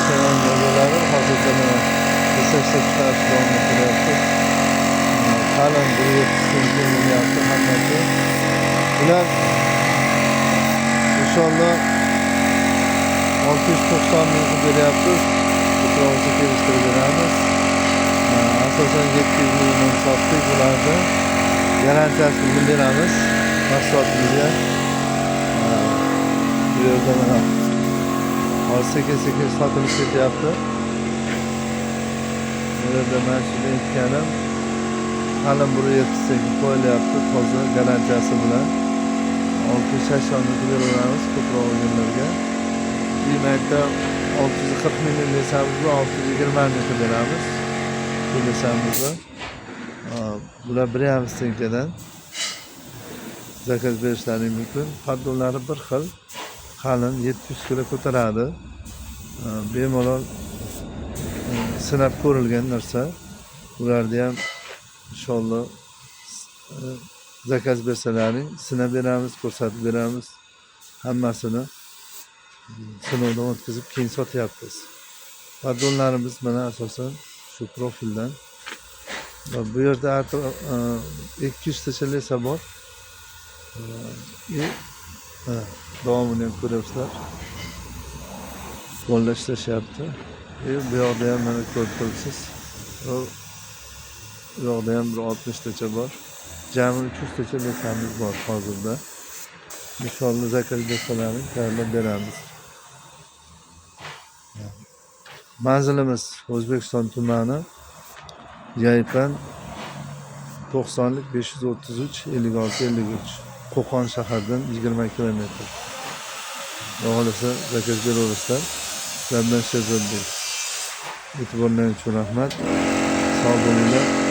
Selam yolları hozirda mana resurslar chiqarish davom etilyapti. Qalin bir yetishtirib bo'lyapti hammasi. Bular inshaalloh 690 ming beryapmiz. Ko'proqcha kelishtirib beramiz. Asosan 700 mingdan sotdik bularni. Garantiyasini beramiz mahsulotimizga. Bu yerda mana sekin sotilish ketyapti. Bu yerda mana shuni aytganim qalin bir yetishtirib qo'yilyapti toza garantiyasi bilan. 680 ming beramiz ko'proq o'yinlarga. Demakda 640 ming desamiz, 620 ming beramiz. Bu desamiz. Bular 1,5 tenkadan zakaz berishlari mumkin. Pardonlari bir xil. Qalin 700 kilo ko'taradi. Bemalol sinab ko'rilgan narsa. Ularni ham inshaalloh zakaz bersalaring sinab beramiz, ko'rsatib beramiz. Hammasini sinovdan o'tkazib keyin sotyapmiz. Pardonlarimiz mana asosan shu profildan. Bu yerda 200 tacha lesa bor. Davomini ham ko'ryapsizlar. Qo'lda ishlashyapti. Bu yoqda ham mana ko'rib turibsiz. Bu yoqda ham bir 60 tacha bor. Jami 300 tacha lesamiz bor hozirda. Inshaalloh zakaz bersalaring tayyorlab beramiz. Manzilimiz O'zbekiston tumani Yaypan 90lik 533 56 53. Qo'qon shahardan 20 km. Xohlasa zakaz beraverasizlar. Sizlardan Sherzodbek. E'tiborlaringiz uchun rahmat. Sog' bo'linglar.